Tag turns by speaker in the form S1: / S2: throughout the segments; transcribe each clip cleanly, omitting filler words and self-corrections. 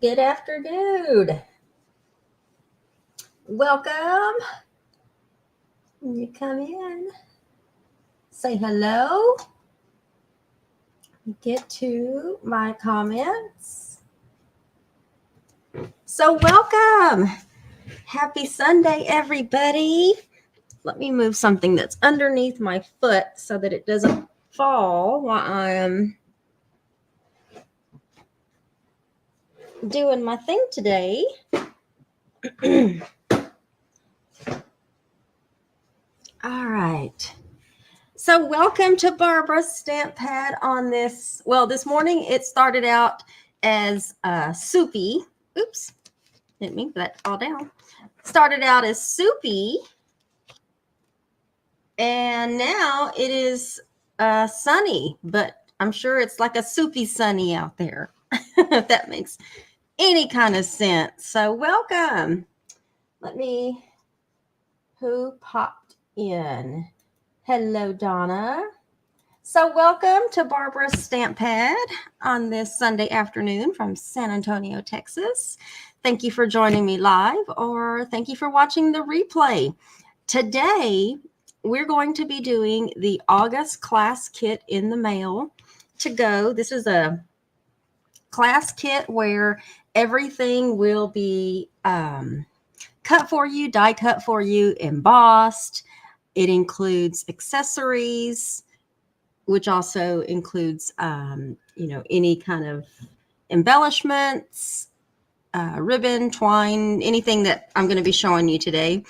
S1: Good afternoon. Welcome. When you come in, say hello. Get to my comments. So, welcome. Happy Sunday, everybody. Let me move something that's underneath my foot so that it doesn't fall while I'm doing my thing today. All right. So welcome to Barbara's Stamp Pad on this. Well, this morning it started out as soupy. Oops, didn't mean that fall down. Started out as soupy. And now it is sunny, but I'm sure it's like a soupy sunny out there, if that makes any kind of sense. So welcome. Who popped in? Hello, Donna. So welcome to Barbara's Stamp Pad on this Sunday afternoon from San Antonio, Texas. Thank you for joining me live, or thank you for watching the replay. Today, we're going to be doing the August class kit in the mail to go. This is a class kit where everything will be cut for you, die cut for you, embossed. It includes accessories, which also includes, any kind of embellishments, ribbon, twine, anything that I'm going to be showing you today.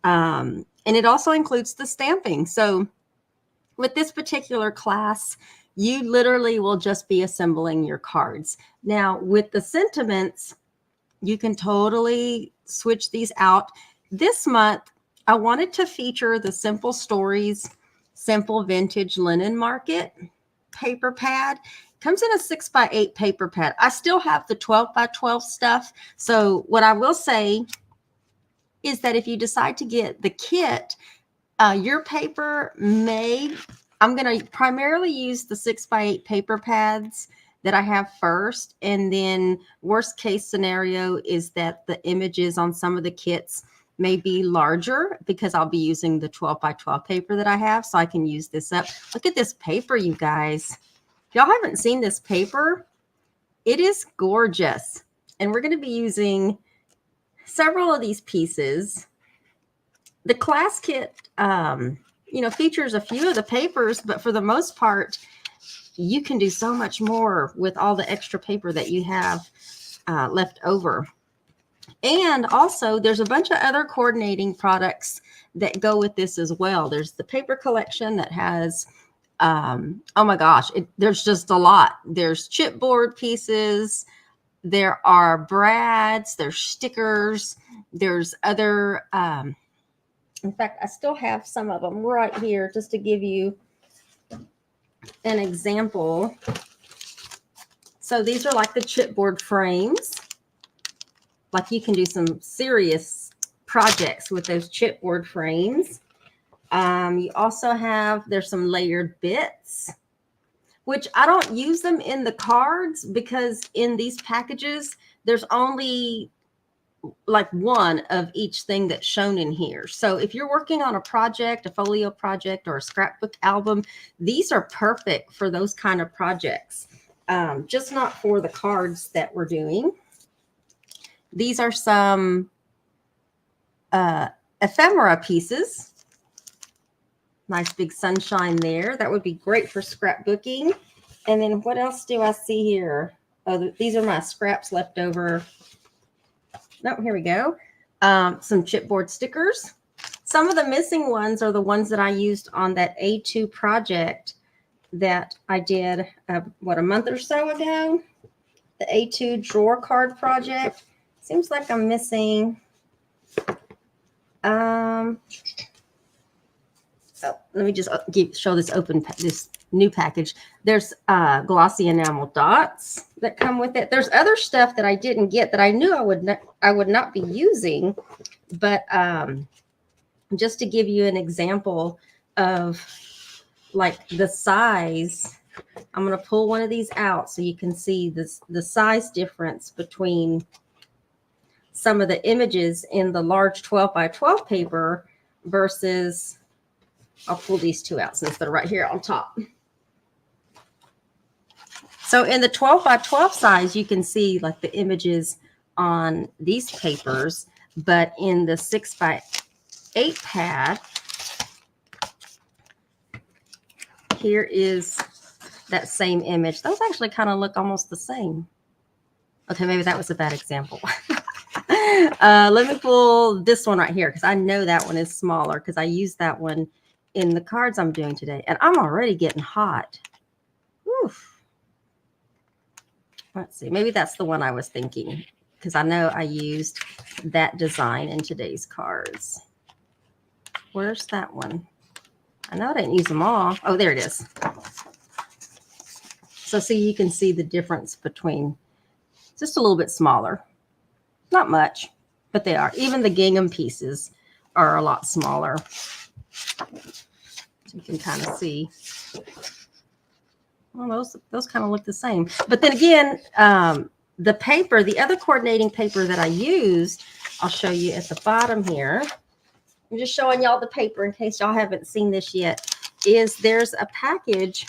S1: And it also includes the stamping. So with this particular class, you literally will just be assembling your cards. Now, with the sentiments, you can totally switch these out. This month, I wanted to feature the Simple Stories Simple Vintage Linen Market paper pad. Comes in a 6x8 paper pad. I still have the 12x12 stuff. So what I will say is that if you decide to get the kit, your paper I'm going to primarily use the 6x8 paper pads that I have first. And then worst case scenario is that the images on some of the kits may be larger because I'll be using the 12x12 paper that I have, so I can use this up. Look at this paper, you guys. If y'all haven't seen this paper, it is gorgeous. And we're going to be using several of these pieces. The class kit, features a few of the papers, but for the most part, you can do so much more with all the extra paper that you have left over. And also, there's a bunch of other coordinating products that go with this as well. There's the paper collection that has, oh my gosh, there's just a lot. There's chipboard pieces. There are brads. There's stickers. There's other, in fact, I still have some of them right here just to give you an example. So these are like the chipboard frames. Like you can do some serious projects with those chipboard frames. You also there's some layered bits, which I don't use them in the cards because in these packages, there's only like one of each thing that's shown in here. So if you're working on a project, a folio project, or a scrapbook album, these are perfect for those kind of projects, just not for the cards that we're doing. These are some ephemera pieces. Nice big sunshine there. That would be great for scrapbooking. And then what else do I see here? Oh, these are my scraps left over. No, here we go. Some chipboard stickers. Some of the missing ones are the ones that I used on that A2 project that I did, a month or so ago. The A2 drawer card project. Seems like I'm missing. Let me just show this new package. There's glossy enamel dots that come with it. There's other stuff that I didn't get that I knew I would not be using, but just to give you an example of like the size I'm going to pull one of these out so you can see the size difference between some of the images in the large 12 by 12 paper versus, I'll pull these two out since they're right here on top. So in the 12 by 12 size, you can see like the images on these papers, but in the 6 by 8 pad, here is that same image. Those actually kind of look almost the same. Okay, maybe that was a bad example. Let me pull this one right here because I know that one is smaller because I used that one in the cards I'm doing today. And I'm already getting hot. Oof. Let's see. Maybe that's the one I was thinking because I know I used that design in today's cards. Where's that one? I know I didn't use them all. Oh, there it is. So see, you can see the difference between just a little bit smaller. Not much, but they are. Even the gingham pieces are a lot smaller. So you can kind of see. Well, those kind of look the same. But then again, the paper, the other coordinating paper that I used, I'll show you at the bottom here. I'm just showing y'all the paper in case y'all haven't seen this yet. There's a package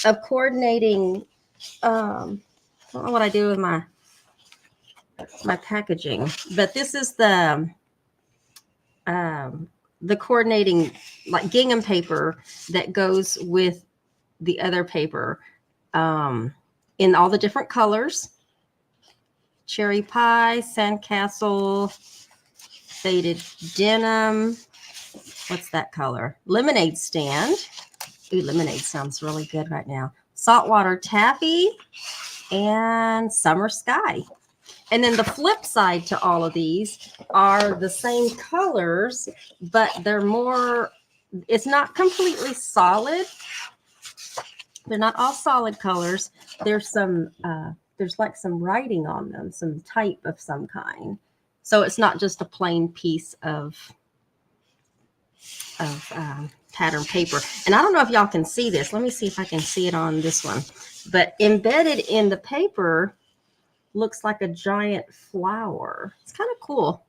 S1: of coordinating. I don't know what I do with my packaging, but this is the coordinating like gingham paper that goes with the other paper in all the different colors: cherry pie, sandcastle, faded denim. What's that color? Lemonade stand. Ooh, lemonade sounds really good right now. Saltwater taffy and summer sky. And then the flip side to all of these are the same colors, but they're more, it's not completely solid. They're not all solid colors. There's some, there's like some writing on them, some type of some kind. So it's not just a plain piece of pattern paper. And I don't know if y'all can see this. Let me see if I can see it on this one. But embedded in the paper looks like a giant flower. It's kind of cool.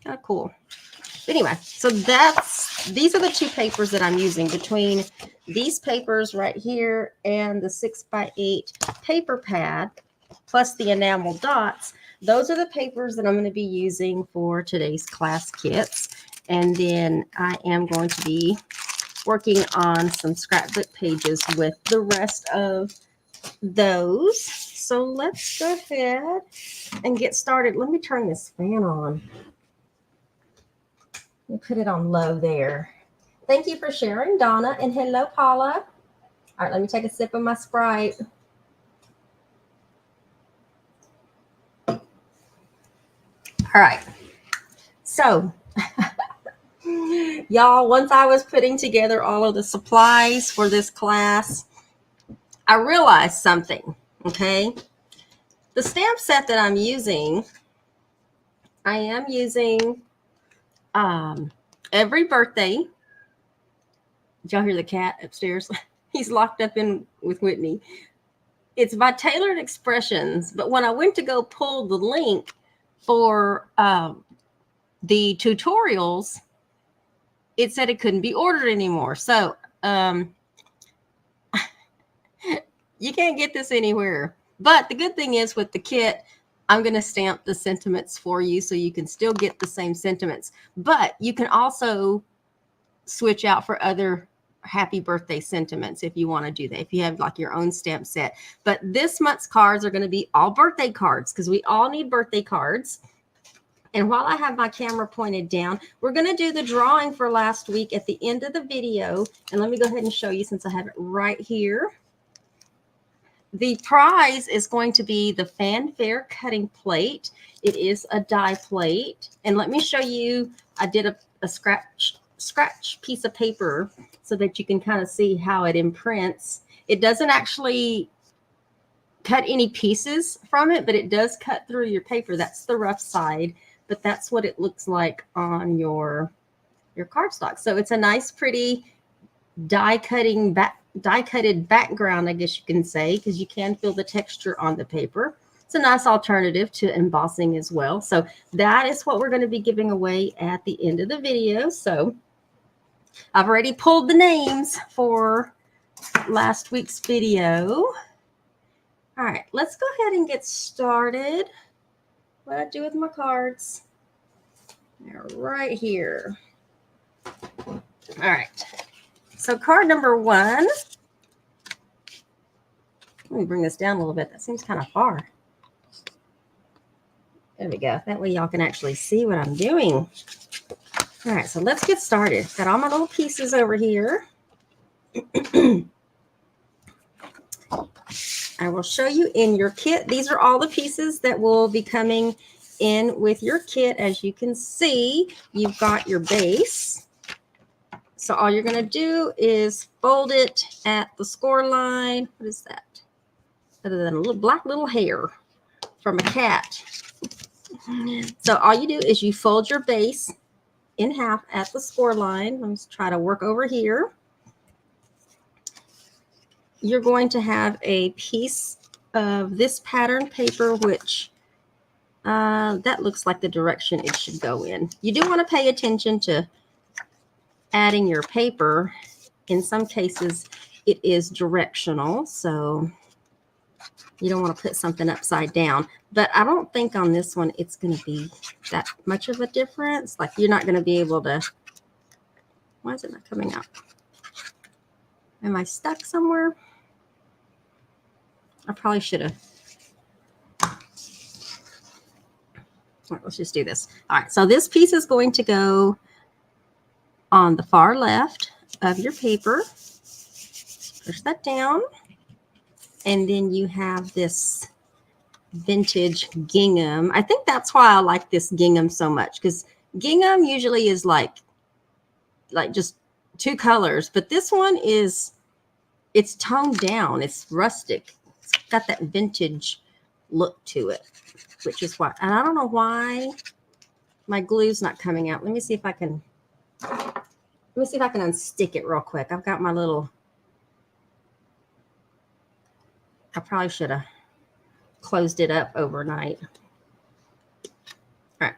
S1: Kind of cool. Anyway, so these are the two papers that I'm using between these papers right here and the 6 by 8 paper pad plus the enamel dots. Those are the papers that I'm going to be using for today's class kits. And then I am going to be working on some scrapbook pages with the rest of those. So let's go ahead and get started. Let me turn this fan on. Let me put it on low there. Thank you for sharing, Donna, and hello, Paula. All right, let me take a sip of my Sprite. All right. So, y'all, once I was putting together all of the supplies for this class, I realized something, okay? The stamp set that I'm using, I am using every birthday. Did y'all hear the cat upstairs? He's locked up in with Whitney. It's by Tailored Expressions, but when I went to go pull the link for the tutorials, it said it couldn't be ordered anymore. So you can't get this anywhere. But the good thing is with the kit, I'm going to stamp the sentiments for you so you can still get the same sentiments. But you can also switch out for other happy birthday sentiments if you want to do that, if you have like your own stamp set. But this month's cards are going to be all birthday cards because we all need birthday cards. And while I have my camera pointed down, we're going to do the drawing for last week at the end of the video. And let me go ahead and show you since I have it right here. The prize is going to be the Fanfare cutting plate. It is a die plate. And let me show you, I did a scratch piece of paper so that you can kind of see how it imprints. It doesn't actually cut any pieces from it, but it does cut through your paper. That's the rough side, but that's what it looks like on your cardstock. So it's a nice, pretty die cutting die-cutted background, I guess you can say, because you can feel the texture on the paper. It's a nice alternative to embossing as well. So that is what we're going to be giving away at the end of the video. So I've already pulled the names for last week's video. All right, let's go ahead and get started. What I do with my cards. They're right here. All right. So card number 1. Let me bring this down a little bit. That seems kind of far. There we go. That way y'all can actually see what I'm doing. All right, so let's get started. Got all my little pieces over here. I will show you in your kit. These are all the pieces that will be coming in with your kit. As you can see, you've got your base. So all you're going to do is fold it at the score line. What is that? Other than a little black little hair from a cat. So all you do is you fold your base in half at the score line. Let me try to work over here. You're going to have a piece of this pattern paper, which that looks like the direction it should go in. You do want to pay attention to adding your paper. In some cases, it is directional, so you don't want to put something upside down. But I don't think on this one it's going to be that much of a difference. Like, you're not going to be able to... Why is it not coming out? Am I stuck somewhere? I probably should have. All right, let's just do this. All right, so this piece is going to go on the far left of your paper. Push that down. And then you have this vintage gingham. I think that's why I like this gingham so much, because gingham usually is like just 2 colors, but this one it's toned down. It's rustic. It's got that vintage look to it, which is why. And I don't know why my glue's not coming out. Let me see if I can unstick it real quick. I've got my little... I probably should have closed it up overnight. All right.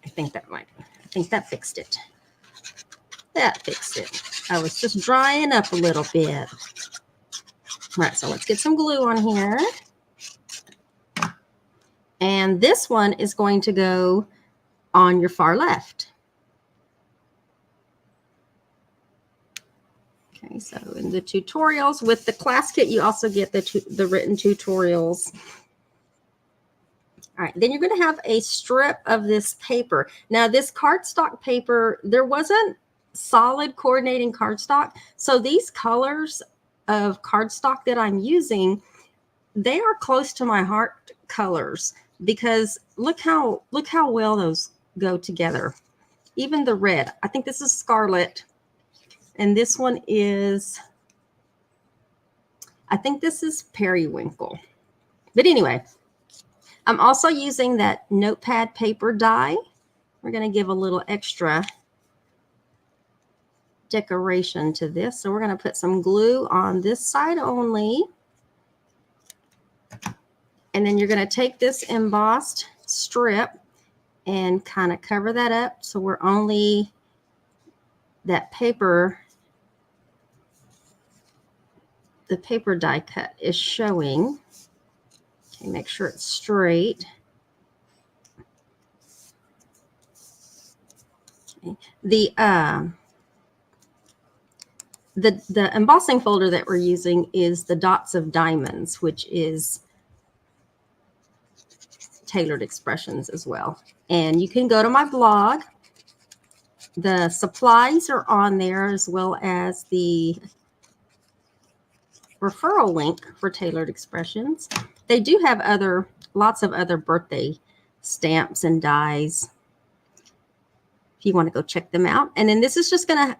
S1: I think that fixed it. That fixed it. I was just drying up a little bit. All right, so let's get some glue on here. And this one is going to go on your far left. Okay, so in the tutorials with the class kit, you also get the written tutorials. All right, then you're going to have a strip of this paper. Now, this cardstock paper, there wasn't solid coordinating cardstock. So these colors of cardstock that I'm using, they are close to my heart colors, because look how well those go together. Even the red. I think this is scarlet. And this one is, I think this is periwinkle. But anyway, I'm also using that notepad paper die. We're going to give a little extra decoration to this. So we're going to put some glue on this side only. And then you're going to take this embossed strip and kind of cover that up. So we're only, that paper, the paper die cut is showing. Okay, make sure it's straight. Okay. The embossing folder that we're using is the Dots of Diamonds, which is Tailored Expressions as well. And you can go to my blog. The supplies are on there, as well as the referral link for Tailored Expressions. They do have lots of other birthday stamps and dies if you want to go check them out. And then this is just going to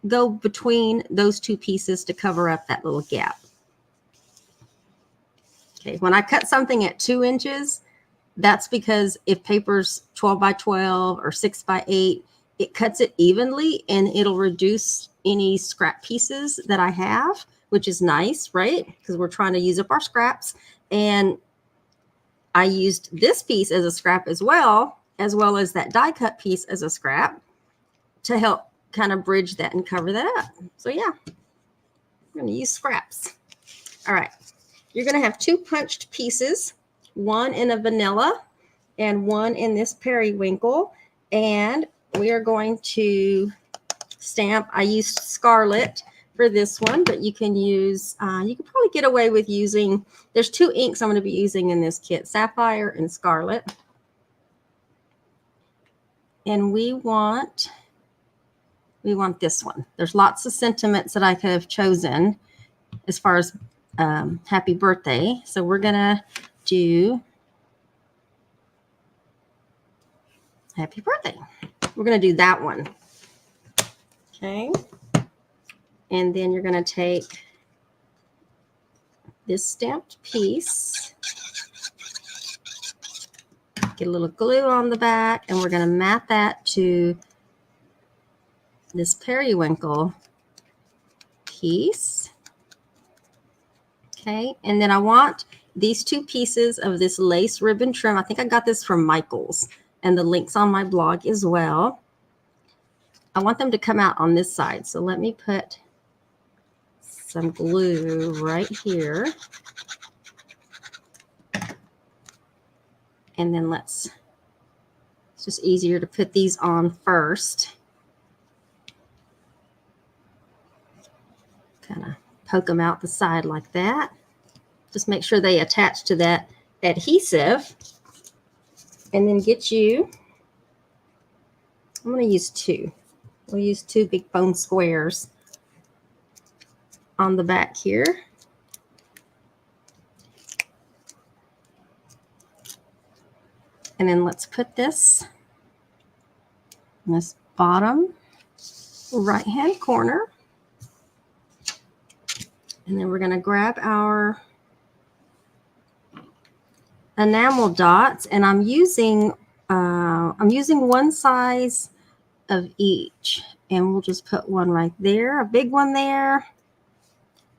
S1: go between those 2 pieces to cover up that little gap. Okay, when I cut something at 2 inches, that's because if paper's 12 by 12 or 6 by 8, it cuts it evenly and it'll reduce any scrap pieces that I have. which is nice, right? Because we're trying to use up our scraps. And I used this piece as a scrap as well as that die cut piece as a scrap to help kind of bridge that and cover that up. So yeah, I'm going to use scraps. All right, you're going to have 2 punched pieces, one in a vanilla and one in this periwinkle. And we are going to stamp. I used Scarlet for this one, but you can use, you can probably get away with using, there's 2 inks I'm going to be using in this kit, Sapphire and Scarlet. And we want this one. There's lots of sentiments that I could have chosen as far as happy birthday. So we're going to do happy birthday. We're going to do that one. Okay. And then you're going to take this stamped piece, get a little glue on the back, and we're going to mat that to this periwinkle piece. Okay. And then I want these 2 pieces of this lace ribbon trim. I think I got this from Michael's, and the link's on my blog as well. I want them to come out on this side. So let me put some glue right here. And then it's just easier to put these on first. Kind of poke them out the side like that. Just make sure they attach to that adhesive. And then get you, I'm going to use 2. We'll use 2 big foam squares on the back here. And then let's put this in this bottom right-hand corner. And then we're going to grab our enamel dots, and I'm using 1 size of each, and we'll just put one right there, a big one there.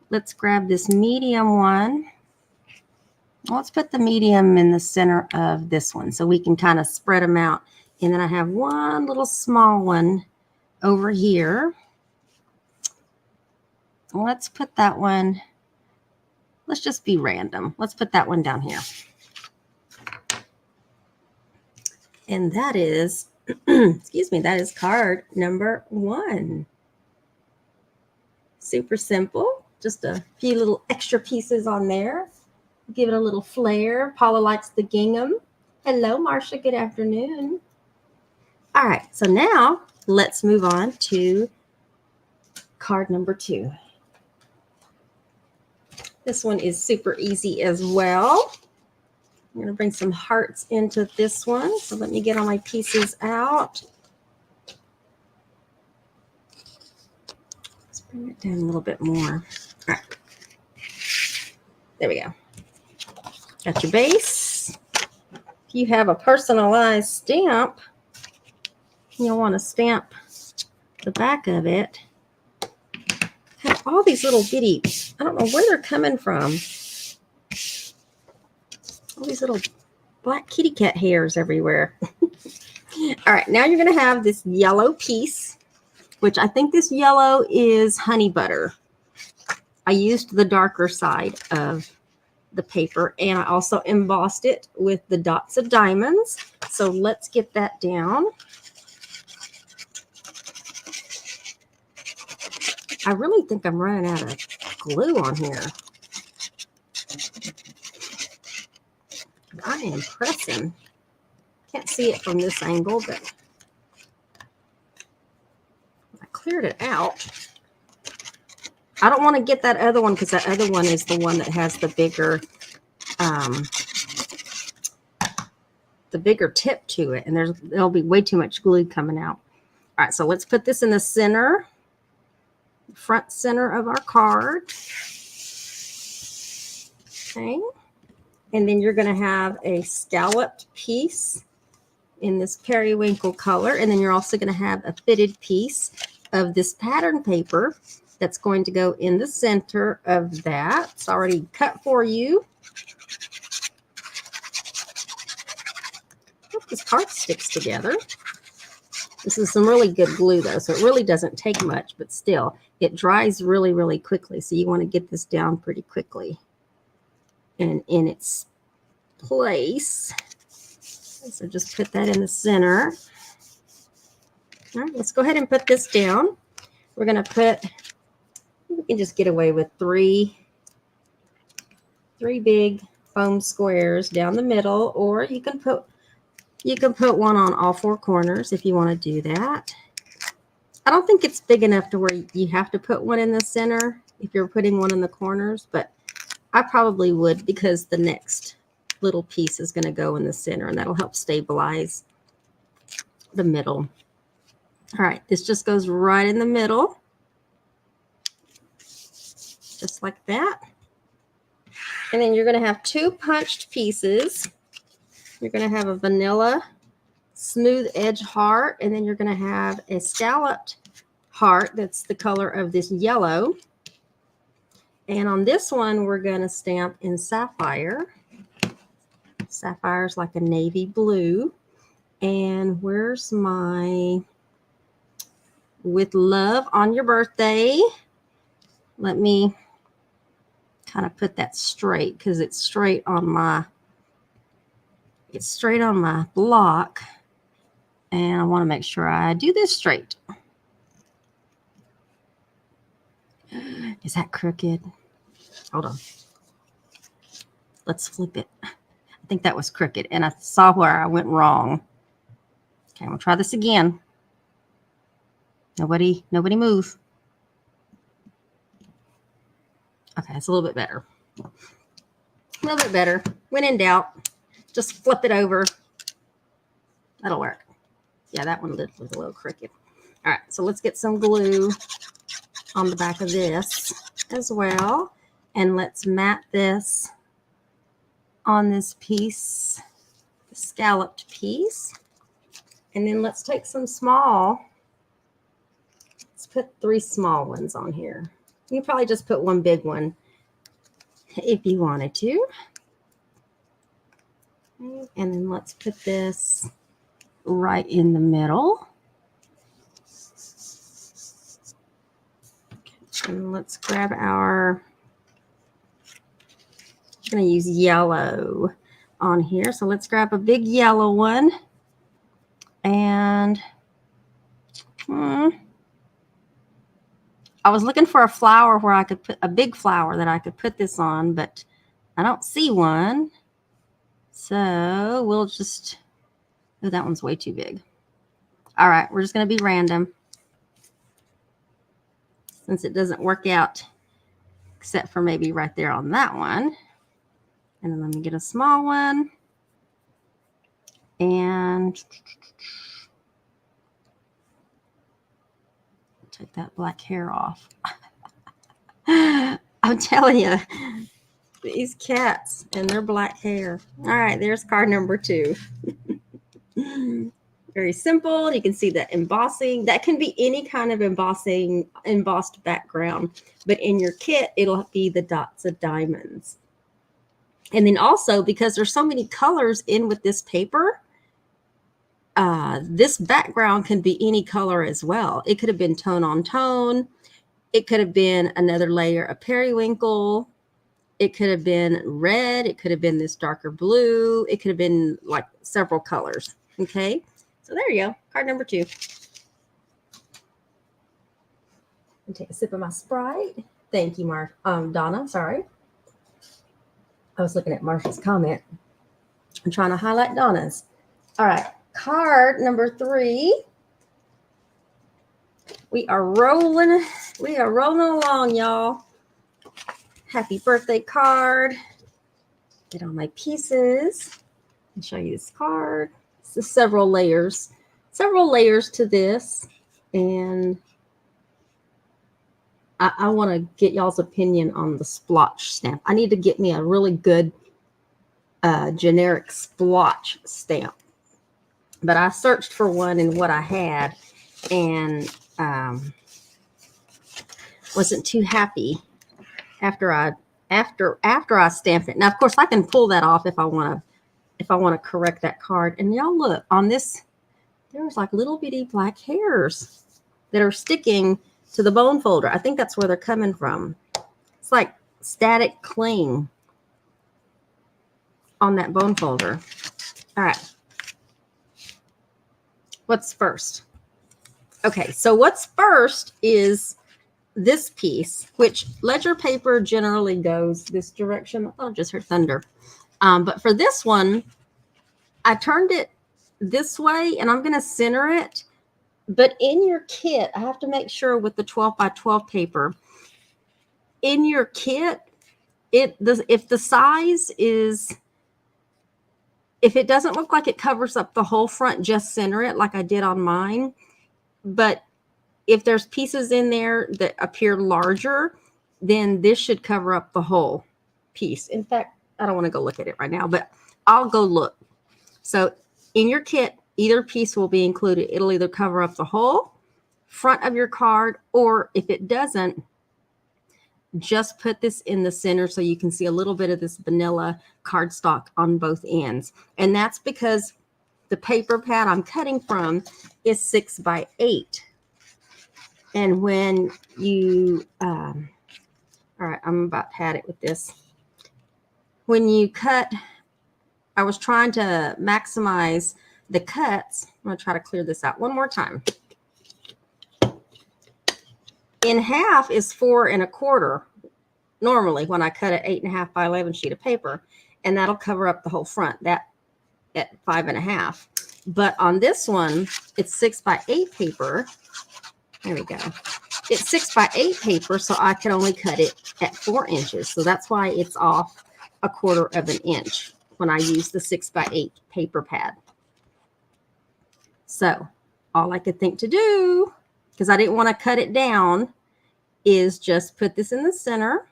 S1: Let's grab this medium one. Let's put the medium in the center of this one so we can kind of spread them out. And then I have one little small one over here. Let's put that one, let's just be random. Let's put that one down here. And that is, excuse me, that is card number 1. Super simple. Just a few little extra pieces on there. Give it a little flair. Paula likes the gingham. Hello, Marcia. Good afternoon. All right. So now let's move on to card number 2. This one is super easy as well. I'm going to bring some hearts into this one. So let me get all my pieces out. Let's bring it down a little bit more. All right. There we go. Got your base. If you have a personalized stamp, you'll want to stamp the back of it. Have all these little bitty, I don't know where they're coming from. All these little black kitty cat hairs everywhere. All right, now you're going to have this yellow piece, which I think this yellow is honey butter. I used the darker side of the paper, and I also embossed it with the dots of diamonds. So let's get that down. I really think I'm running out of glue on here. I am pressing. Can't see it from this angle, but I cleared it out. I don't want to get that other one because that other one is the one that has the bigger tip to it, and there'll be way too much glue coming out. All right, so let's put this in the center, front center of our card. Okay. And then you're going to have a scalloped piece in this periwinkle color. And then you're also going to have a fitted piece of this pattern paper that's going to go in the center of that. It's already cut for you. Hope this card sticks together. This is some really good glue though, so it really doesn't take much, but still, it dries really, really quickly. So you want to get this down pretty quickly and in its place. So just put that in the center. All right, let's go ahead and put this down. We're going to put, we can just get away with three big foam squares down the middle, or you can put one on all four corners if you want to do that. I don't think it's big enough to where you have to put one in the center if you're putting one in the corners, but I probably would because the next little piece is going to go in the center and that'll help stabilize the middle. All right, this just goes right in the middle, just like that. And then you're going to have two punched pieces. You're going to have a vanilla smooth edge heart, and then you're going to have a scalloped heart that's the color of this yellow. And on this one, we're going to stamp in sapphire. Sapphire is like a navy blue. And where's my with love on your birthday? Let me kind of put that straight because it's straight on my block. And I want to make sure I do this straight. Is that crooked? Hold on. Let's flip it. I think that was crooked, and I saw where I went wrong. Okay, I'm gonna try this again. Nobody move. Okay, it's a little bit better. A little bit better. When in doubt, just flip it over. That'll work. Yeah, that one was a little crooked. All right, so let's get some glue on the back of this as well, and let's mat this on this piece, the scalloped piece. And then let's take some small, let's put 3 small ones on here. You can probably just put one big one if you wanted to. And then let's put this right in the middle. And let's grab our, I'm going to use yellow on here. So let's grab a big yellow one. And I was looking for a flower where I could put a big flower that I could put this on, but I don't see one. So we'll just, oh, that one's way too big. All right, we're just going to be random since it doesn't work out except for maybe right there on that one. And then let me get a small one. And take that black hair off. I'm telling you, these cats and their black hair. All right, there's card number 2. Very simple. You can see that embossing. That can be any kind of embossed background. But in your kit, it'll be the dots of diamonds. And then also, because there's so many colors in with this paper, this background can be any color as well. It could have been tone on tone. It could have been another layer of periwinkle. It could have been red. It could have been this darker blue. It could have been like several colors. Okay. So there you go. Card number 2. And take a sip of my Sprite. Thank you, Donna. Sorry. I was looking at Marsha's comment. I'm trying to highlight Donna's. All right. Card number 3. We are rolling along, y'all. Happy birthday card. Get all my pieces and show you this card. It's several layers to this. And I want to get y'all's opinion on the splotch stamp. I need to get me a really good generic splotch stamp. But I searched for one in what I had, and wasn't too happy after I stamped it. Now, of course, I can pull that off if I want to correct that card. And y'all look on this, there's like little bitty black hairs that are sticking to the bone folder. I think that's where they're coming from. It's like static cling on that bone folder. All right. What's first? Okay, so what's first is this piece, which ledger paper generally goes this direction. Oh, just heard thunder. But for this one, I turned it this way and I'm going to center it. But in your kit, I have to make sure with the 12 by 12 paper, in your kit, if the size is, if it doesn't look like it covers up the whole front, just center it like I did on mine. But if there's pieces in there that appear larger, then this should cover up the whole piece. In fact, I don't want to go look at it right now, but I'll go look. So in your kit, either piece will be included. It'll either cover up the whole front of your card, or if it doesn't, just put this in the center so you can see a little bit of this vanilla cardstock on both ends. And that's because the paper pad I'm cutting from is 6 by 8. And when you, all right, I'm about to had it with this. When you cut, I was trying to maximize the cuts. I'm going to try to clear this out one more time. In half is 4 1/4 normally when I cut an 8 1/2 by 11 sheet of paper, and that'll cover up the whole front, that at 5 1/2. But on this one, it's 6 by 8 paper. There we go. It's 6 by 8 paper, so I can only cut it at 4 inches. So that's why it's off 1/4 of an inch when I use the 6 by 8 paper pad. So all I could think to do, because I didn't want to cut it down, is just put this in the center.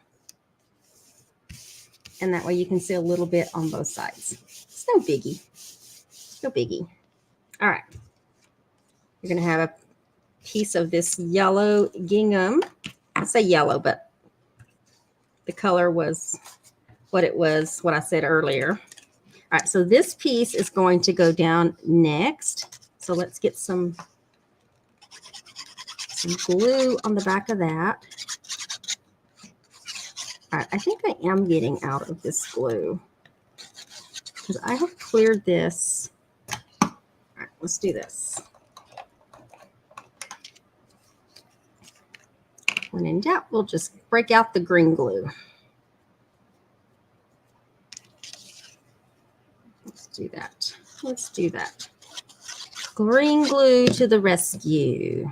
S1: And that way you can see a little bit on both sides. It's no biggie. No biggie. All right. You're going to have a piece of this yellow gingham. I say yellow, but the color was what it was, what I said earlier. All right, so this piece is going to go down next. So let's get some glue on the back of that. All right, I think I am getting out of this glue because I have cleared this. All right, let's do this. When in doubt, we'll just break out the green glue. Let's do that. Let's do that. Green glue to the rescue.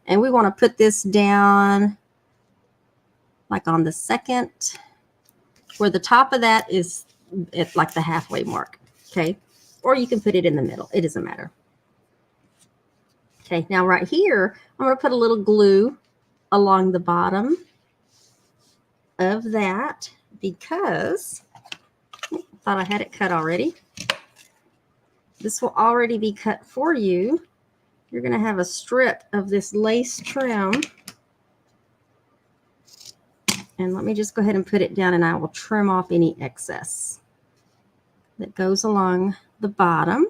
S1: And we want to put this down like on the second, where the top of that is at like the halfway mark. Okay. Or you can put it in the middle. It doesn't matter. Okay. Now right here, I'm going to put a little glue along the bottom of that because I thought I had it cut already. This will already be cut for you. You're going to have a strip of this lace trim. And let me just go ahead and put it down and I will trim off any excess that goes along the bottom.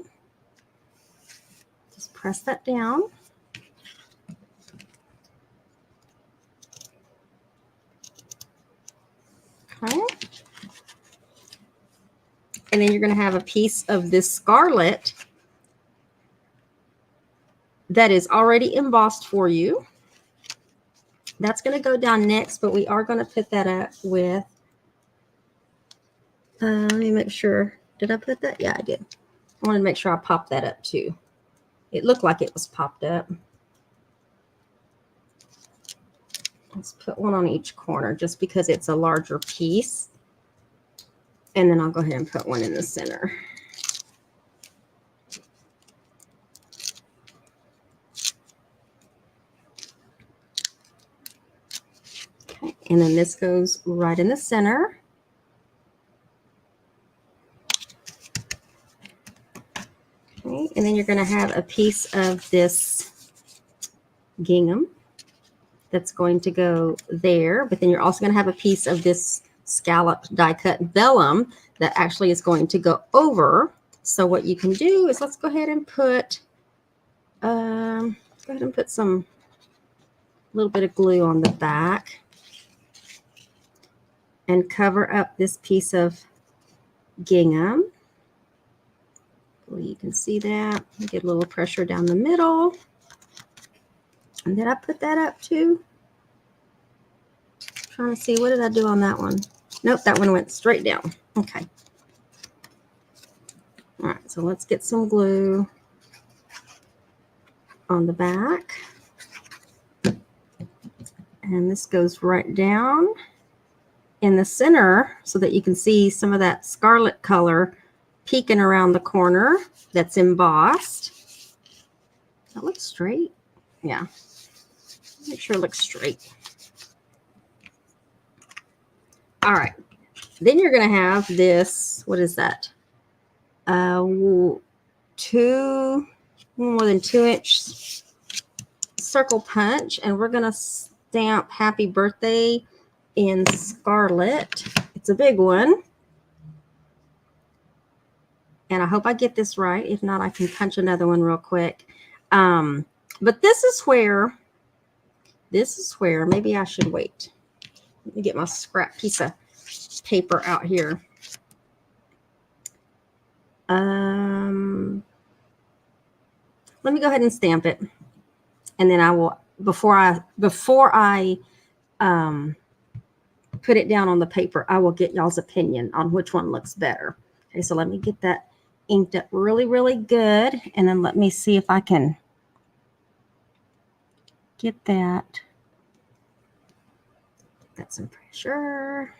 S1: Just press that down. Okay. And then you're going to have a piece of this scarlet that is already embossed for you. That's going to go down next, but we are going to put that up with, let me make sure. Did I put that? Yeah, I did. I wanted to make sure I popped that up too. It looked like it was popped up. Let's put one on each corner just because it's a larger piece. And then I'll go ahead and put one in the center. Okay, and then this goes right in the center. Okay, and then you're going to have a piece of this gingham that's going to go there. But then you're also going to have a piece of this scalloped die cut vellum that actually is going to go over. So what you can do is let's go ahead and put some little bit of glue on the back and cover up this piece of gingham. Well, you can see that. Get a little pressure down the middle. And then I put that up too. Trying to see, what did I do on that one? Nope, that one went straight down. Okay. All right, so let's get some glue on the back. And this goes right down in the center so that you can see some of that scarlet color peeking around the corner that's embossed. Does that look straight? Yeah. Make sure it looks straight. All right. Then you're going to have this, what is that? More than 2-inch circle punch, and we're going to stamp happy birthday in scarlet. It's a big one. And I hope I get this right. If not, I can punch another one real quick. But this is where, maybe I should wait. Let me get my scrap piece of paper out here. Let me go ahead and stamp it. And then I will, before I put it down on the paper, I will get y'all's opinion on which one looks better. Okay, so let me get that inked up really, really good. And then let me see if I can get that. Got some pressure.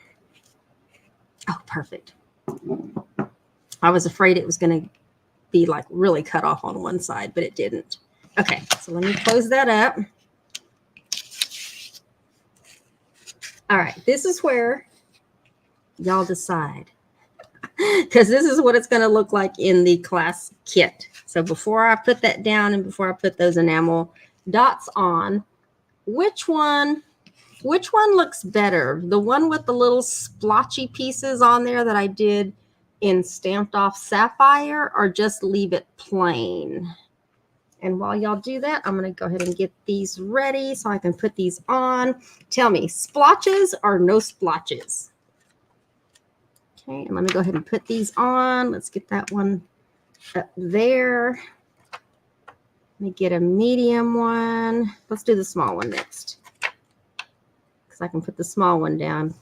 S1: Oh, perfect. I was afraid it was going to be like really cut off on one side, but it didn't. Okay, so let me close that up. All right, this is where y'all decide, because this is what it's going to look like in the class kit. So sbefore I put that down and before I put those enamel dots on, which one looks better? The one with the little splotchy pieces on there that I did in stamped off sapphire, or just leave it plain? And while y'all do that, I'm going to go ahead and get these ready so I can put these on. Tell me, splotches or no splotches? Okay, and let me go ahead and put these on. Let's get that one up there. Let me get a medium one. Let's do the small one next, because I can put the small one down.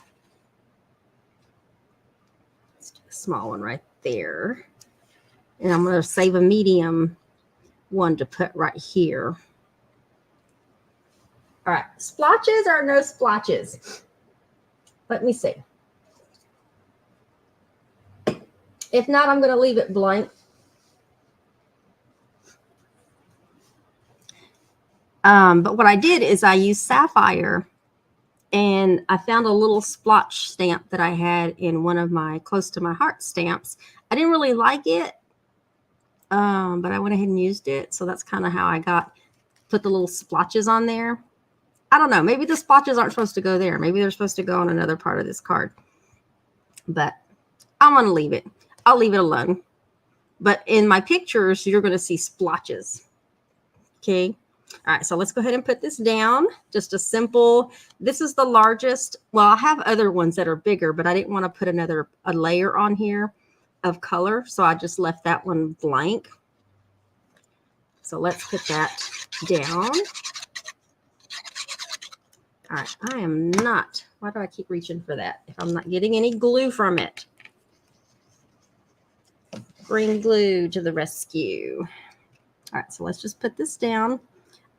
S1: Let's do the small one right there. And I'm going to save a medium one to put right here. All right, splotches or no splotches? Let me see. If not, I'm going to leave it blank. But what I did is I used sapphire, and I found a little splotch stamp that I had in one of my close to my heart stamps. I didn't really like it, but I went ahead and used it. So that's kind of how I put the little splotches on there. I don't know. Maybe the splotches aren't supposed to go there. Maybe they're supposed to go on another part of this card. But I'm going to leave it. I'll leave it alone. But in my pictures, you're going to see splotches. Okay. All right. So let's go ahead and put this down. Just a simple, this is the largest. Well, I have other ones that are bigger, but I didn't want to put a layer on here of color. So I just left that one blank. So let's put that down. All right, I am not, why do I keep reaching for that if I'm not getting any glue from it? Bring glue to the rescue. All right, so let's just put this down.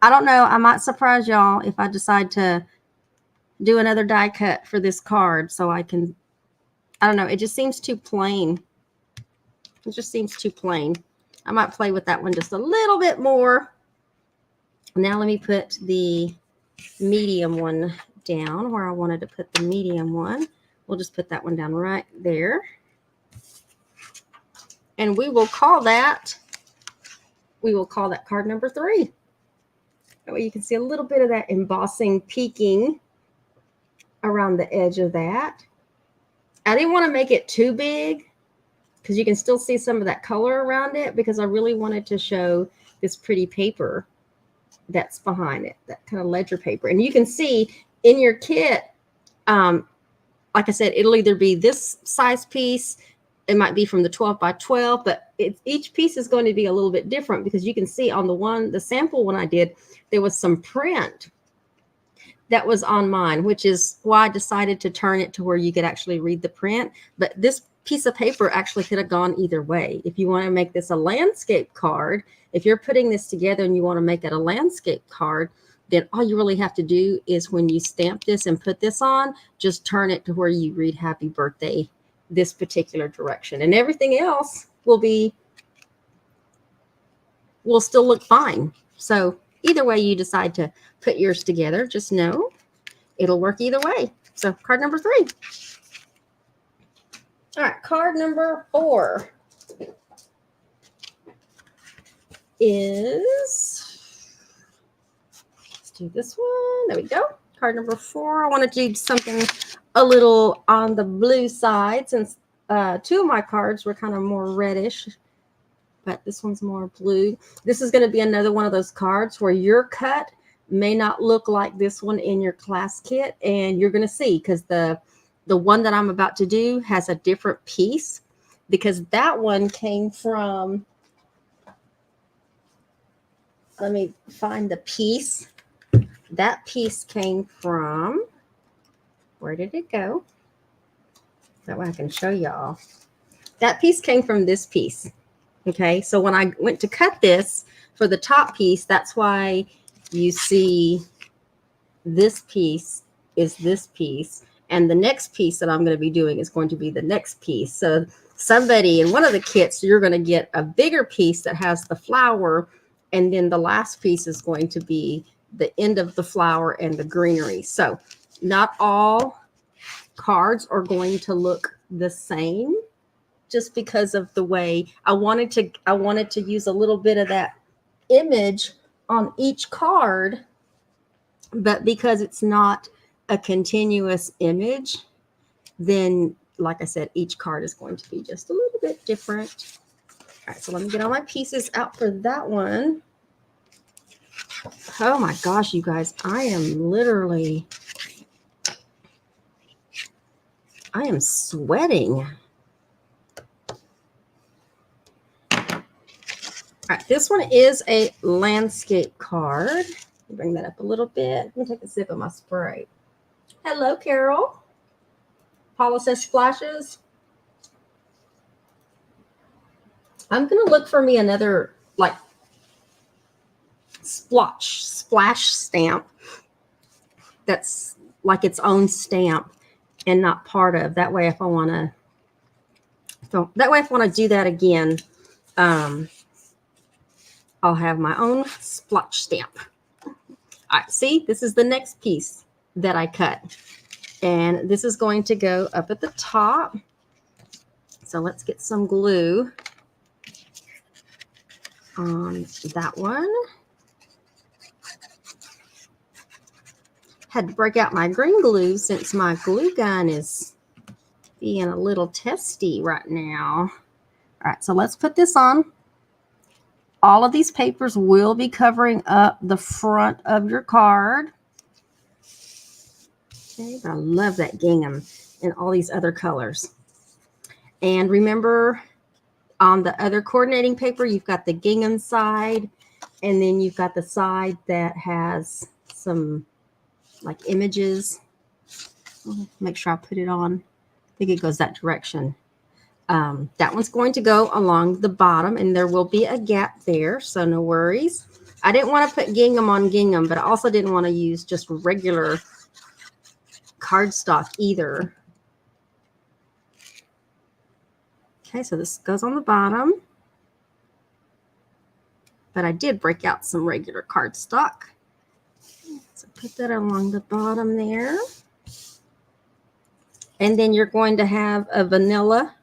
S1: I don't know, I might surprise y'all if I decide to do another die cut for this card so I can, I don't know, it just seems too plain. It just seems too plain. I might play with that one just a little bit more. Now let me put the medium one down where I wanted to put the medium one. We'll just put that one down right there. And we will call that card number 3. That way you can see a little bit of that embossing peeking around the edge of that. I didn't want to make it too big because you can still see some of that color around it, because I really wanted to show this pretty paper that's behind it, that kind of ledger paper. And you can see in your kit, like I said, it'll either be this size piece, it might be from the 12 by 12, but each piece is going to be a little bit different, because you can see on the sample one I did, there was some print that was on mine, which is why I decided to turn it to where you could actually read the print. But this piece of paper actually could have gone either way. If you want to make this a landscape card, if you're putting this together and you want to make it a landscape card, then all you really have to do is, when you stamp this and put this on, just turn it to where you read happy birthday this particular direction, and everything else will still look fine. So either way you decide to put yours together, just know it'll work either way. So card number 3. All right, card number 4 is, let's do this one. There we go. Card number 4. I want to do something a little on the blue side, since 2 of my cards were kind of more reddish, but this one's more blue. This is going to be another one of those cards where your cut may not look like this one in your class kit, and you're going to see, because the one that I'm about to do has a different piece, because that one came from, let me find the piece. That piece came from, where did it go? That way I can show y'all. That piece came from this piece. Okay, so when I went to cut this for the top piece, that's why you see this piece is this piece, and the next piece that I'm going to be doing is going to be the next piece. So somebody in one of the kits, you're going to get a bigger piece that has the flower, and then the last piece is going to be the end of the flower and the greenery. So not all cards are going to look the same, just because of the way I wanted to use a little bit of that image on each card, but because it's not a continuous image, then like I said, each card is going to be just a little bit different. All right, so let me get all my pieces out for that one. Oh my gosh, you guys, I am sweating. All right, this one is a landscape card. Bring that up a little bit. Let me take a sip of my Sprite. Hello, Carol. Paula says splashes. I'm going to look for me another, like, splash stamp that's like its own stamp and not part of. That way, if I want to do that again, I'll have my own splotch stamp. All right, see, this is the next piece that I cut. And this is going to go up at the top. So let's get some glue on that one. Had to break out my green glue since my glue gun is being a little testy right now. All right, so let's put this on. All of these papers will be covering up the front of your card. Okay, I love that gingham and all these other colors. And remember, on the other coordinating paper, you've got the gingham side, and then you've got the side that has some like images. Make sure I put it on. I think it goes that direction. That one's going to go along the bottom, and there will be a gap there, so no worries. I didn't want to put gingham on gingham, but I also didn't want to use just regular cardstock either. Okay, so this goes on the bottom, but I did break out some regular cardstock. So put that along the bottom there. And then you're going to have a vanilla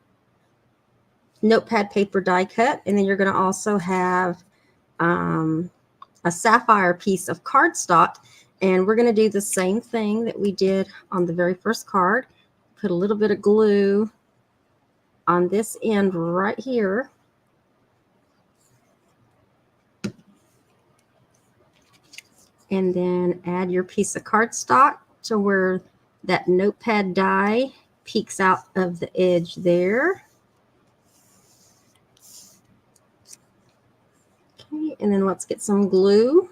S1: notepad paper die cut, and then you're going to also have a sapphire piece of cardstock, and we're going to do the same thing that we did on the very first card. Put a little bit of glue on this end right here. And then add your piece of cardstock to where that notepad die peeks out of the edge there. Okay, and then let's get some glue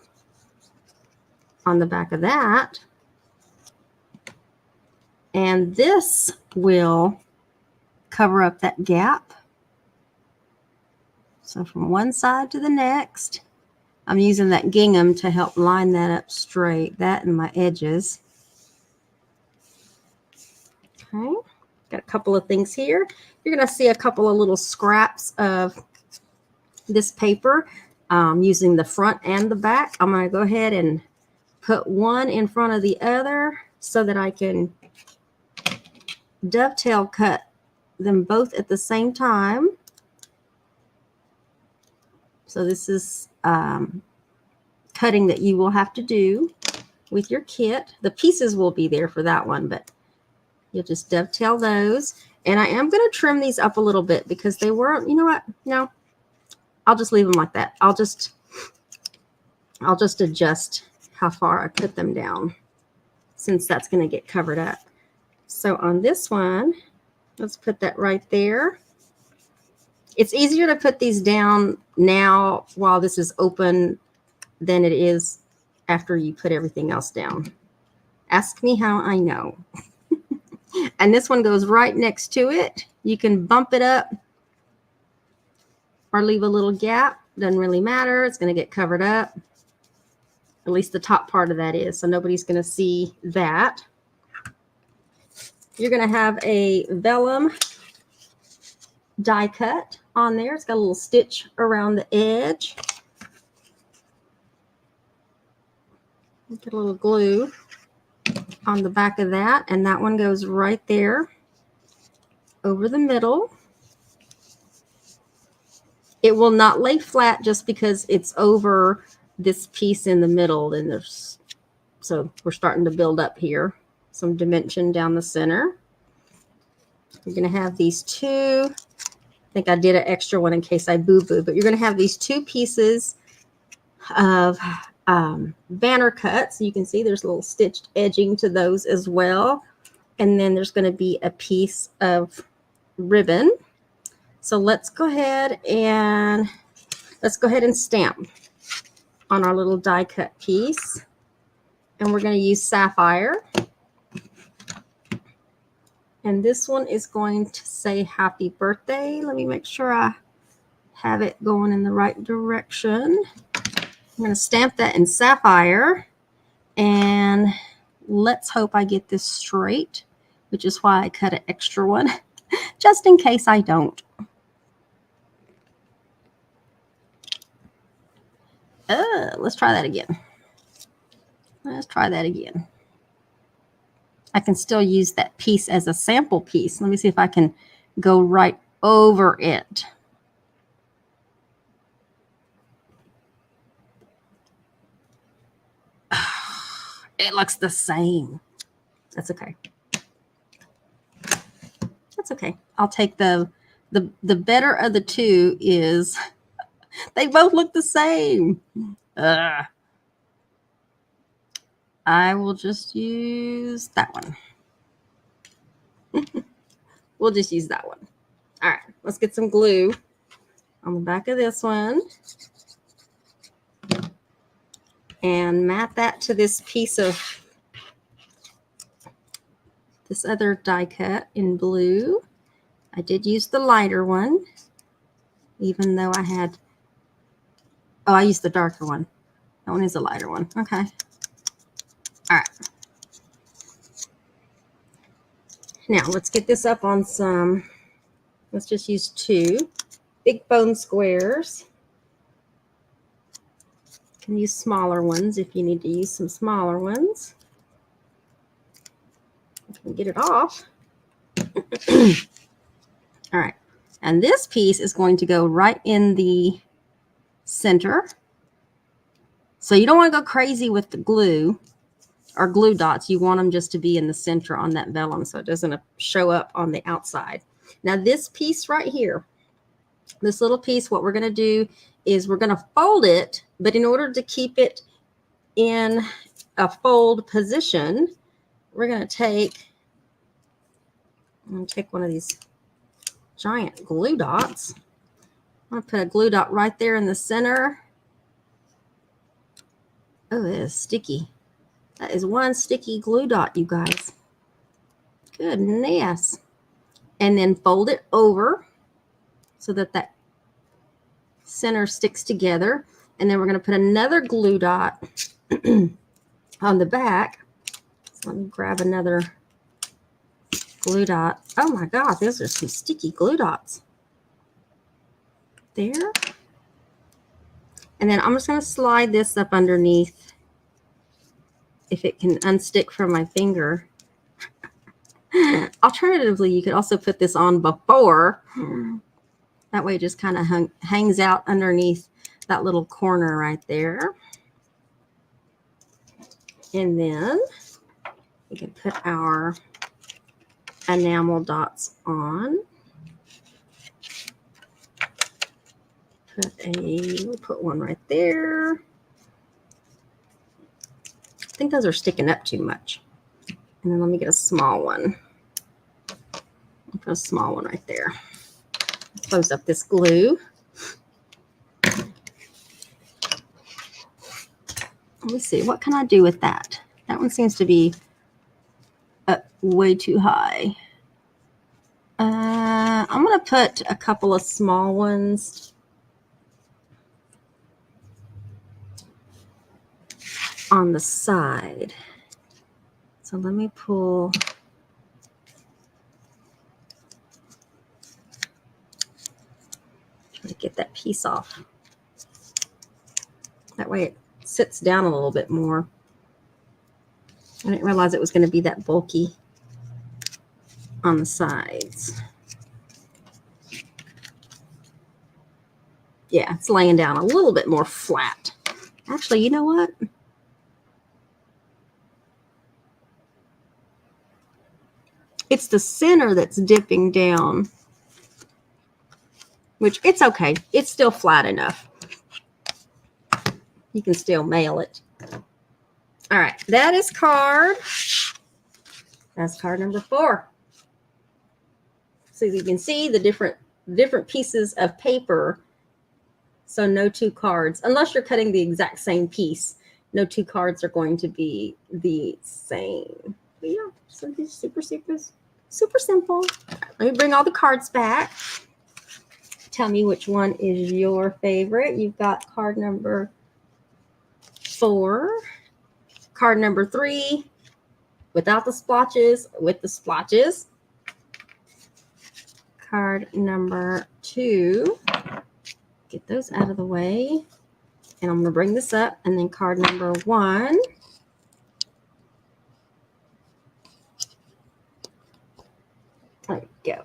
S1: on the back of that. And this will cover up that gap. So from one side to the next, I'm using that gingham to help line that up straight, that and my edges. Okay, got a couple of things here. You're going to see a couple of little scraps of this paper using the front and the back. I'm going to go ahead and put one in front of the other so that I can dovetail cut them both at the same time. So this is cutting that you will have to do with your kit. The pieces will be there for that one, but you'll just dovetail those. And I am going to trim these up a little bit because they weren't, you know what? No, I'll just leave them like that. I'll just adjust how far I put them down since that's going to get covered up. So on this one, let's put that right there. It's easier to put these down now while this is open than it is after you put everything else down. Ask me how I know. And this one goes right next to it. You can bump it up or leave a little gap. Doesn't really matter. It's going to get covered up. At least the top part of that is. So nobody's going to see that. You're going to have a vellum die cut on there. It's got a little stitch around the edge. Get a little glue on the back of that, and that one goes right there over the middle. It will not lay flat just because it's over this piece in the middle, and there's, so we're starting to build up here some dimension down the center. You're going to have these two. I think I did an extra one in case I boo-boo, but you're going to have these two pieces of banner cuts. You can see there's a little stitched edging to those as well. And then there's going to be a piece of ribbon. So let's go ahead and stamp on our little die cut piece. And we're going to use sapphire. And this one is going to say happy birthday. Let me make sure I have it going in the right direction. I'm going to stamp that in sapphire. And let's hope I get this straight, which is why I cut an extra one, just in case I don't. Let's try that again. Let's try that again. I can still use that piece as a sample piece. Let me see if I can go right over it. It looks the same. That's okay. That's okay. I'll take the better of the two is they both look the same. I will just use that one. We'll just use that one. All right, let's get some glue on the back of this one. And mat that to this piece of this other die cut in blue. I did use the lighter one, even though I had, oh, I used the darker one. That one is a lighter one. Okay. All right. Now let's get this up on some, let's just use two big bone squares. You can use smaller ones if you need to use some smaller ones. Get it off. All right. And this piece is going to go right in the center. So you don't want to go crazy with the glue or glue dots. You want them just to be in the center on that vellum so it doesn't show up on the outside. Now this piece right here, this little piece, what we're going to do is we're going to fold it, but in order to keep it in a fold position, we're going to take one of these giant glue dots. I'm going to put a glue dot right there in the center. Oh, it is sticky. That is one sticky glue dot, you guys. Goodness. And then fold it over so that that center sticks together. And then we're going to put another glue dot on the back. So let me grab another glue dot. Oh my God, those are some sticky glue dots. There. And then I'm just going to slide this up underneath if it can unstick from my finger. Alternatively, you could also put this on before. That way it just kind of hangs out underneath that little corner right there. And then we can put our enamel dots on. We'll put one right there. I think those are sticking up too much. And then let me get a small one. I'll put a small one right there. Close up this glue. Let me see, what can I do with that? That one seems to be way too high. I'm going to put a couple of small ones on the side. So let me pull. Try to get that piece off. That way it sits down a little bit more. I didn't realize it was going to be that bulky on the sides. Yeah, it's laying down a little bit more flat. Actually, you know what? It's the center that's dipping down, which it's okay. It's still flat enough. You can still mail it. All right, that's card number 4. So you can see the different pieces of paper. So no two cards, unless you're cutting the exact same piece, no two cards are going to be the same. But yeah, so it's super simple. Let me bring all the cards back. Tell me which one is your favorite. You've got card number 4, card number 3, without the splotches, with the splotches, card number 2. Get those out of the way. And I'm going to bring this up. And then card number 1. There we go.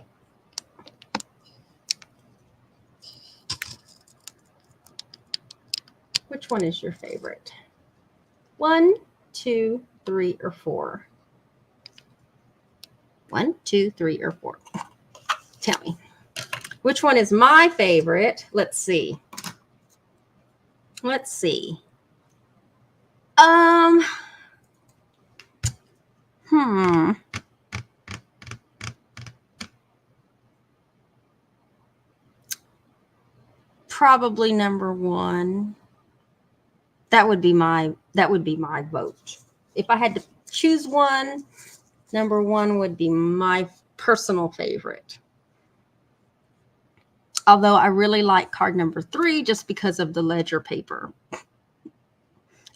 S1: Which one is your favorite? 1, 2, 3, or 4? 1, 2, 3, or 4? Tell me. Which one is my favorite? Let's see. Probably number 1. That would be my vote. If I had to choose one, number 1 would be my personal favorite. Although I really like card number 3 just because of the ledger paper.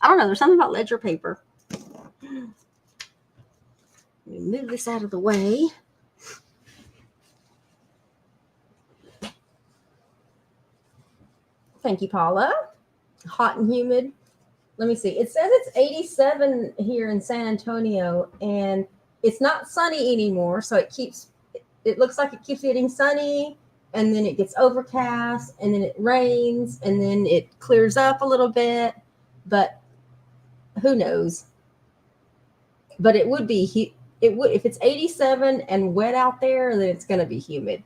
S1: I don't know. There's something about ledger paper. Let me move this out of the way. Thank you, Paula. Hot and humid. Let me see. It says it's 87 here in San Antonio, and it's not sunny anymore. So it looks like it keeps getting sunny, and then it gets overcast, and then it rains, and then it clears up a little bit. But Who knows? But it would be, it would, if it's 87 and wet out there, then it's going to be humid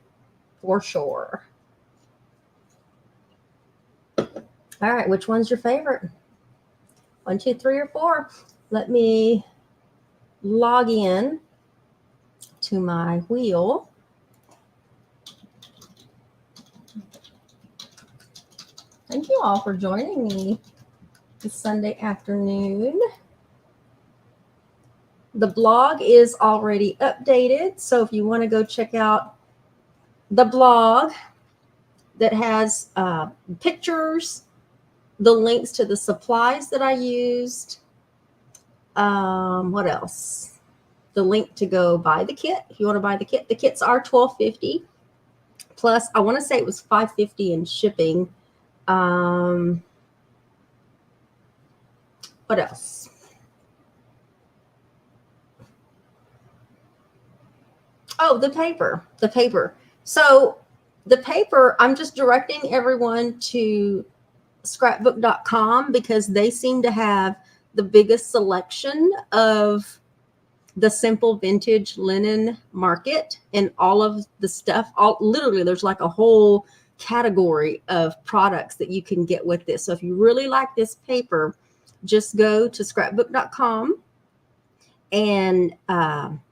S1: for sure. All right, which one's your favorite? 1, 2, 3, or 4. Let me log in to my wheel. Thank you all for joining me this Sunday afternoon. The blog is already updated, so if you want to go check out the blog that has pictures, the links to the supplies that I used, what else? The link to go buy the kit. If you want to buy the kit, the kits are $12.50 plus. I want to say it was $5.50 in shipping. What else? Oh, the paper. So the paper, I'm just directing everyone to scrapbook.com because they seem to have the biggest selection of the simple vintage linen market and all of the stuff. Literally, there's like a whole category of products that you can get with this. So if you really like this paper, just go to scrapbook.com and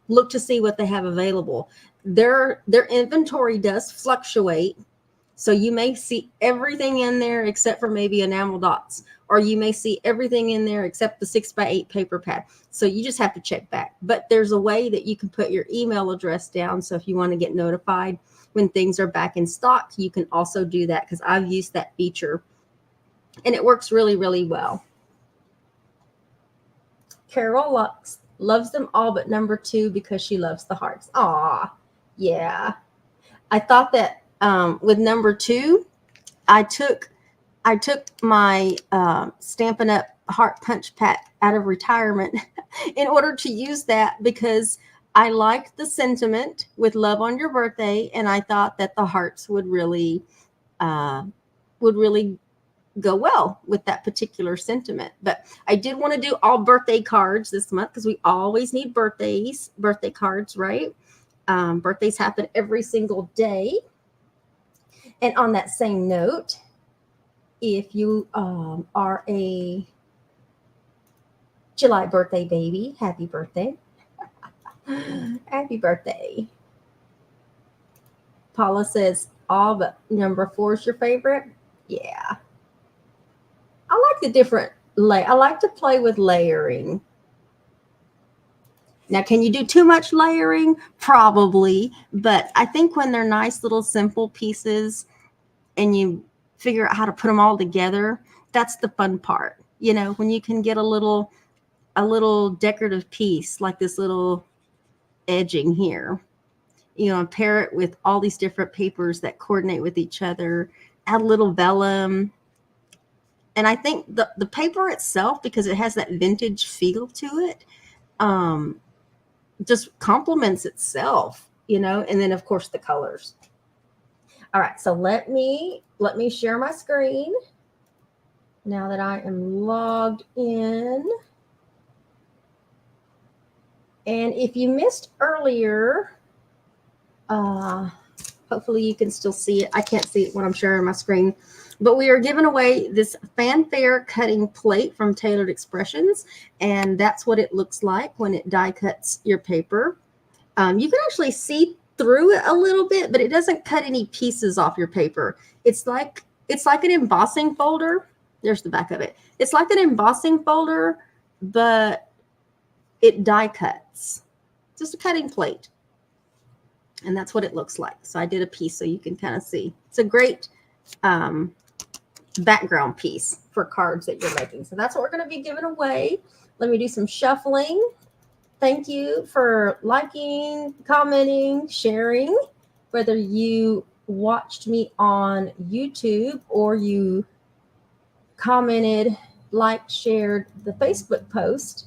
S1: look to see what they have available. Their inventory does fluctuate. So you may see everything in there except for maybe enamel dots, or you may see everything in there except the 6x8 paper pad. So you just have to check back. But there's a way that you can put your email address down. So if you want to get notified when things are back in stock, you can also do that because I've used that feature and it works really, really well. Carol loves them all but number 2 because she loves the hearts. Aw, yeah. I thought that with number 2, I took my Stampin' Up! Heart Punch Pack out of retirement in order to use that because I liked the sentiment with love on your birthday, and I thought that the hearts would really go well with that particular sentiment. But I did want to do all birthday cards this month because we always need birthday cards, right? Birthdays happen every single day. And on that same note, if you are a July birthday baby, happy birthday. Happy birthday. Paula says, all but number 4 is your favorite? Yeah. I like the different I like to play with layering. Now, can you do too much layering? Probably. But I think when they're nice little simple pieces and you figure out how to put them all together, that's the fun part. You know, when you can get a little decorative piece like this little edging here, you know, pair it with all these different papers that coordinate with each other, add a little vellum. And I think the paper itself, because it has that vintage feel to it, just complements itself, you know, and then of course the colors. All right, so let me share my screen now that I am logged in. And if you missed earlier, hopefully you can still see it. I can't see it when I'm sharing my screen. But we are giving away this fanfare cutting plate from Tailored Expressions. And that's what it looks like when it die cuts your paper. You can actually see through it a little bit, but it doesn't cut any pieces off your paper. It's like an embossing folder. There's the back of it. It's like an embossing folder, but it die cuts. Just a cutting plate. And that's what it looks like. So I did a piece so you can kind of see. It's a great background piece for cards that you're making. So that's what we're going to be giving away. Let me do some shuffling. Thank you for liking, commenting, sharing, whether you watched me on YouTube or you commented, liked, shared the Facebook post.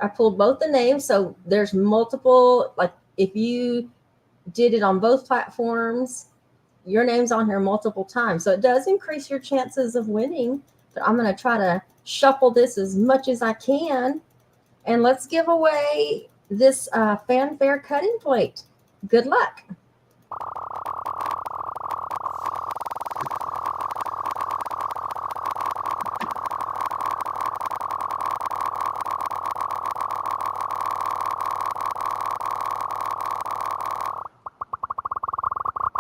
S1: I pulled both the names. So there's multiple, like if you did it on both platforms, your name's on here multiple times. So it does increase your chances of winning But I'm going to try to shuffle this as much as I can. And let's give away this fanfare cutting plate. Good luck.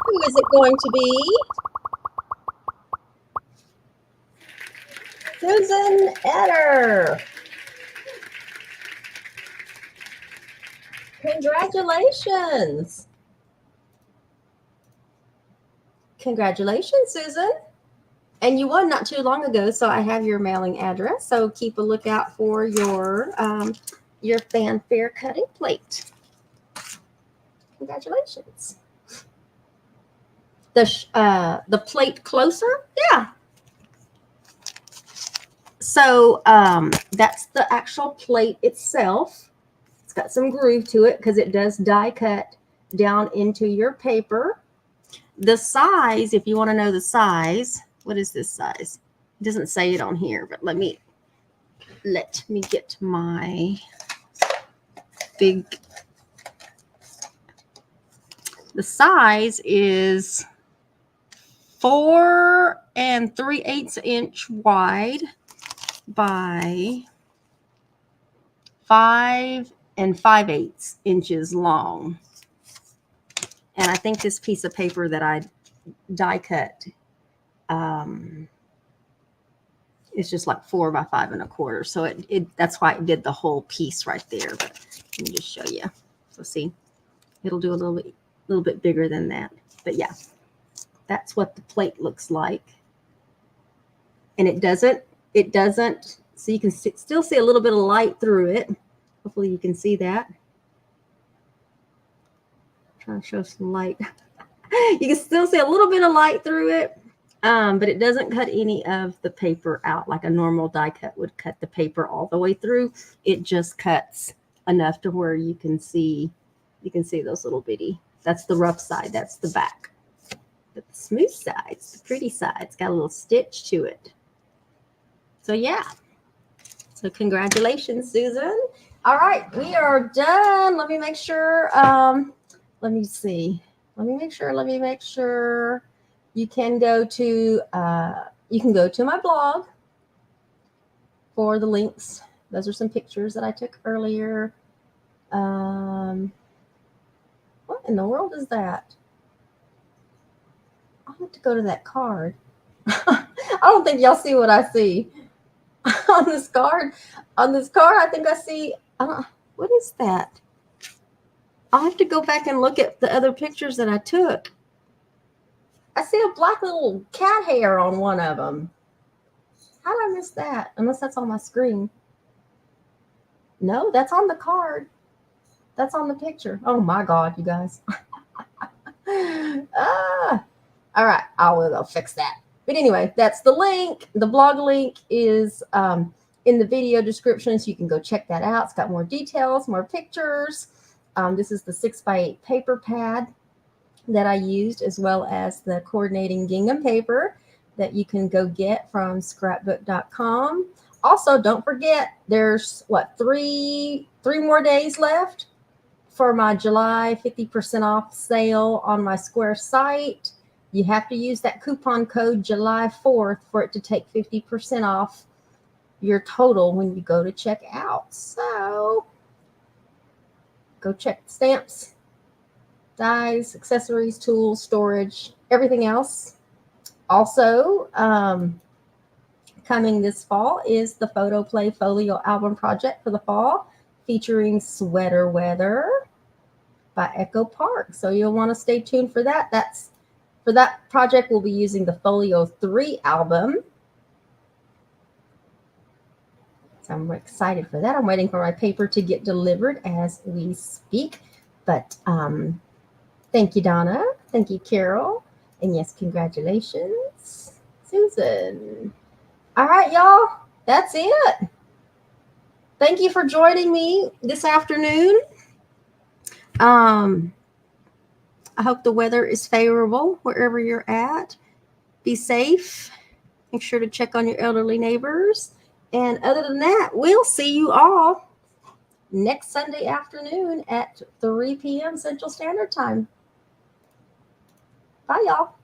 S1: Who is it going to be? Susan Etter. Congratulations. Congratulations, Susan. And you won not too long ago, so I have your mailing address. So keep a lookout for your fanfare cutting plate. Congratulations. The plate closer? Yeah. So that's the actual plate itself. It's got some groove to it because it does die cut down into your paper. The size, if you want to know the size, what is this size? It doesn't say it on here, but let me get my big. The size is 4 3/8 inch wide by 5 5/8 inches long. And I think this piece of paper that I die cut is just like 4 by 5 1/4. So that's why it did the whole piece right there. But let me just show you. So see, it'll do a little bit bigger than that. But yeah, that's what the plate looks like. And it doesn't, so you can still see a little bit of light through it. Hopefully you can see that. Trying to show some light. You can still see a little bit of light through it, but it doesn't cut any of the paper out like a normal die cut would cut the paper all the way through. It just cuts enough to where you can see those little bitty. That's the rough side. That's the back. But the smooth side, the pretty side, it's got a little stitch to it. So yeah. So congratulations, Susan. All right, we are done. Let me make sure. Let me see. Let me make sure. You can go to my blog for the links. Those are some pictures that I took earlier. What in the world is that? I'll have to go to that card. I don't think y'all see what I see on this card. On this card, I think I see. What is that? I'll have to go back and look at the other pictures that I took. I see a black little cat hair on one of them. How did I miss that? Unless that's on my screen. No, that's on the card. That's on the picture. Oh my God, you guys. All right, I will go fix that. But anyway, that's the link. The blog link is in the video description, so you can go check that out. It's got more details, more pictures. This is the 6x8 paper pad that I used, as well as the coordinating gingham paper that you can go get from scrapbook.com. Also, don't forget, there's three more days left for my July 50% off sale on my Square site. You have to use that coupon code July 4th for it to take 50% off your total when you go to check out. So go check the stamps, dies, accessories, tools, storage, everything else. Also, coming this fall is the Photo Play Folio album project for the fall, featuring Sweater Weather by Echo Park. So you'll want to stay tuned for that. For that project, we'll be using the Folio 3 album. So I'm excited for that. I'm waiting for my paper to get delivered as we speak. But thank you, Donna. Thank you, Carol. And yes, congratulations, Susan. All right, y'all. That's it. Thank you for joining me this afternoon. I hope the weather is favorable wherever you're at. Be safe. Make sure to check on your elderly neighbors. And other than that, we'll see you all next Sunday afternoon at 3 p.m. Central Standard Time. Bye, y'all.